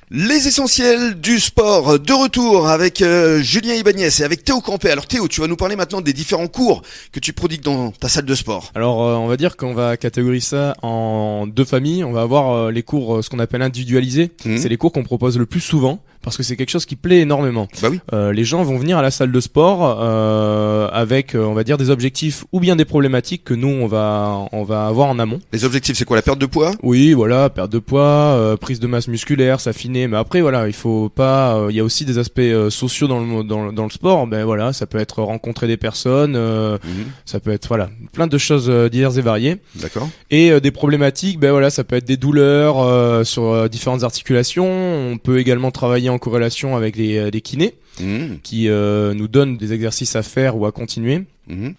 Les essentiels du sport, de retour avec Julien Ibanez et avec Théo Campé. Alors Théo, tu vas nous parler maintenant des différents cours que tu prodigues dans ta salle de sport. Alors on va dire qu'on va catégoriser ça en deux familles. On va avoir les cours, ce qu'on appelle individualisés. C'est les cours qu'on propose le plus souvent parce que c'est quelque chose qui plaît énormément. Bah oui. Les gens vont venir à la salle de sport avec, on va dire, des objectifs ou bien des problématiques que nous on va avoir en amont. Les objectifs, c'est quoi? La perte de poids? Oui, voilà, perte de poids, prise de masse musculaire, s'affiner. Mais après, voilà, il faut pas. Il y a aussi des aspects sociaux dans le sport. Ben voilà, ça peut être rencontrer des personnes, ça peut être plein de choses diverses et variées. D'accord. Et des problématiques, ben voilà, ça peut être des douleurs sur différentes articulations. On peut également travailler en corrélation avec les kinés qui nous donnent des exercices à faire ou à continuer.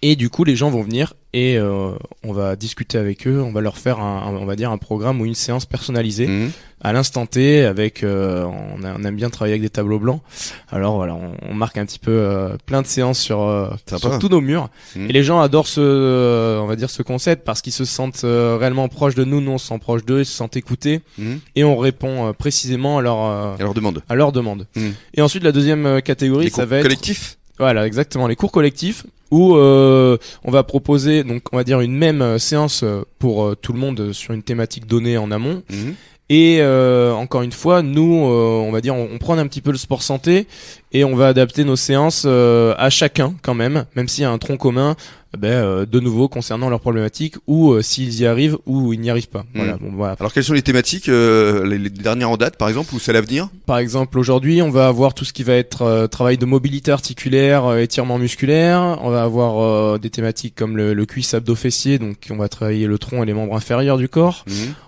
Et du coup, les gens vont venir et on va discuter avec eux. On va leur faire on va dire un programme ou une séance personnalisée à l'instant T. Avec, on aime bien travailler avec des tableaux blancs. Alors voilà, on marque un petit peu plein de séances sur tous nos murs. Et les gens adorent on va dire ce concept parce qu'ils se sentent réellement proches de nous. Nous, on se sent proche d'eux, ils se sentent écoutés et on répond précisément à leur demande. Et ensuite, la deuxième catégorie, ça va être collectif. Voilà, exactement, les cours collectifs où on va proposer donc on va dire une même séance pour tout le monde sur une thématique donnée en amont. Et encore une fois, nous on va dire on prend un petit peu le sport santé et on va adapter nos séances à chacun quand même s'il y a un tronc commun. De nouveau concernant leurs problématiques ou s'ils y arrivent ou ils n'y arrivent pas. Voilà. Alors quelles sont les thématiques, les dernières en date par exemple, ou c'est l'avenir? Par exemple aujourd'hui on va avoir tout ce qui va être travail de mobilité articulaire, étirement musculaire. On va avoir des thématiques comme le cuisse abdo-fessier, donc on va travailler le tronc et les membres inférieurs du corps.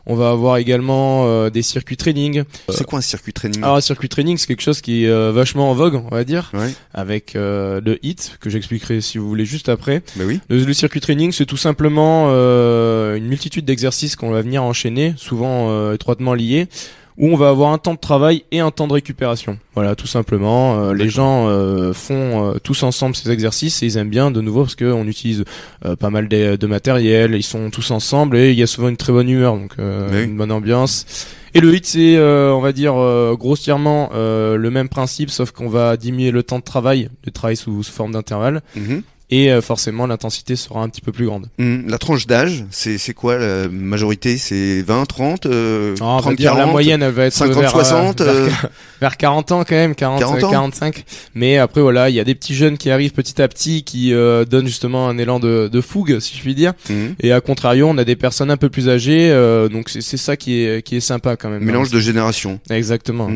On va avoir également des circuits training. C'est quoi un circuit training? Alors un circuit training c'est quelque chose qui est vachement en vogue on va dire, avec le HIIT que j'expliquerai si vous voulez juste après. Oui. Le circuit training, c'est tout simplement une multitude d'exercices qu'on va venir enchaîner, souvent étroitement liés, où on va avoir un temps de travail et un temps de récupération. Voilà, tout simplement. Les gens font tous ensemble ces exercices et ils aiment bien de nouveau parce qu'on utilise pas mal de matériel, ils sont tous ensemble et il y a souvent une très bonne humeur, donc une bonne ambiance. Et le HIIT, c'est, on va dire, grossièrement le même principe, sauf qu'on va diminuer le temps de travail sous forme d'intervalle. Et forcément l'intensité sera un petit peu plus grande. La tranche d'âge, c'est quoi la majorité? C'est 20, 30, 30, va dire 40, la moyenne elle va être 50, 60 vers 40 ans quand même, 40 ans. 45. Mais après voilà, il y a des petits jeunes qui arrivent petit à petit qui donnent justement un élan de fougue si je puis dire. Et à contrario, on a des personnes un peu plus âgées donc c'est ça qui est sympa quand même. Mélange de générations. Exactement.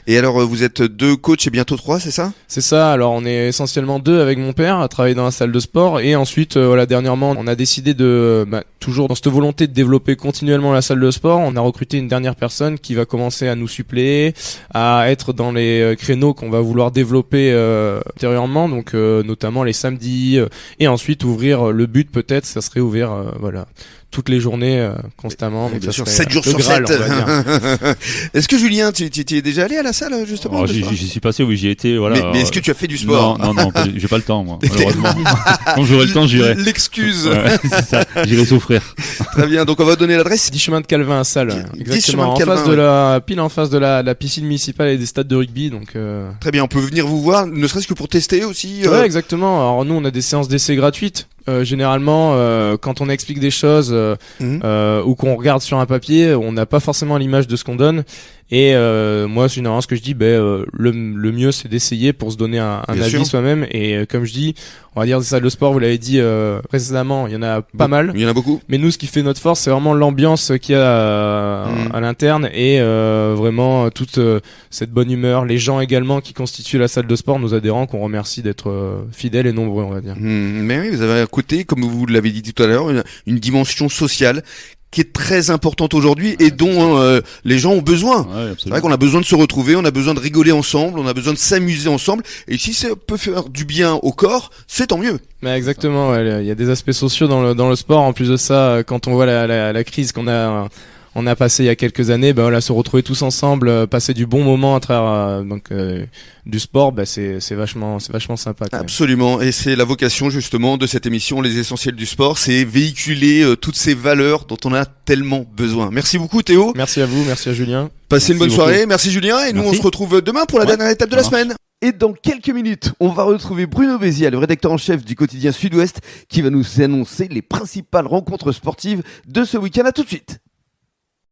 Et alors vous êtes 2 coachs et bientôt 3, c'est ça? C'est ça. Alors on est essentiellement 2 avec mon père à travailler dans la salle de sport et ensuite dernièrement on a décidé de toujours dans cette volonté de développer continuellement la salle de sport, on a recruté une dernière personne qui va commencer à nous suppléer, à être dans les créneaux qu'on va vouloir développer ultérieurement, donc notamment les samedis et ensuite ouvrir le but peut-être ça serait ouvrir toutes les journées constamment. Donc bien sûr, 7 jours sur 7. Est-ce que Julien, tu es déjà allé à la salle justement? J'y suis passé, oui, j'y ai été. Voilà. Mais est-ce que tu as fait du sport? Non, j'ai pas le temps moi, malheureusement. Quand j'aurai le temps, j'irai. L'excuse. C'est ça, j'irai souffrir. Très bien, donc on va donner l'adresse. 10 chemins de Calvin à salle. Exactement, en face de la piscine municipale et des stades de rugby. Donc Très bien, on peut venir vous voir, ne serait-ce que pour tester aussi. Ouais, exactement. Alors nous, on a des séances d'essai gratuites. Généralement, quand on explique des choses ou qu'on regarde sur un papier, on n'a pas forcément l'image de ce qu'on donne. Et moi, généralement, ce que je dis, le mieux, c'est d'essayer pour se donner un avis soi-même. Et comme je dis, on va dire des salles de sport, vous l'avez dit précédemment, il y en a pas mal. Il y en a beaucoup. Mais nous, ce qui fait notre force, c'est vraiment l'ambiance qu'il y a à l'interne et vraiment toute cette bonne humeur. Les gens également qui constituent la salle de sport, nos adhérents, qu'on remercie d'être fidèles et nombreux, on va dire. Mais oui, vous avez à côté, comme vous l'avez dit tout à l'heure, une dimension sociale qui est très importante aujourd'hui et dont les gens ont besoin. C'est vrai qu'on a besoin de se retrouver, on a besoin de rigoler ensemble, on a besoin de s'amuser ensemble. Et si ça peut faire du bien au corps, c'est tant mieux. Mais exactement, il y a des aspects sociaux dans le sport. En plus de ça, quand on voit la crise qu'on a on a passé il y a quelques années, se retrouver tous ensemble, passer du bon moment à travers du sport, c'est vachement sympa. Absolument, et c'est la vocation justement de cette émission, les essentiels du sport, c'est véhiculer toutes ces valeurs dont on a tellement besoin. Merci beaucoup Théo. Merci à vous, merci à Julien. Passez une bonne soirée, merci Julien, et nous on se retrouve demain pour la dernière étape de la semaine. Et dans quelques minutes, on va retrouver Bruno Bézia, le rédacteur en chef du quotidien Sud-Ouest, qui va nous annoncer les principales rencontres sportives de ce week-end. À tout de suite.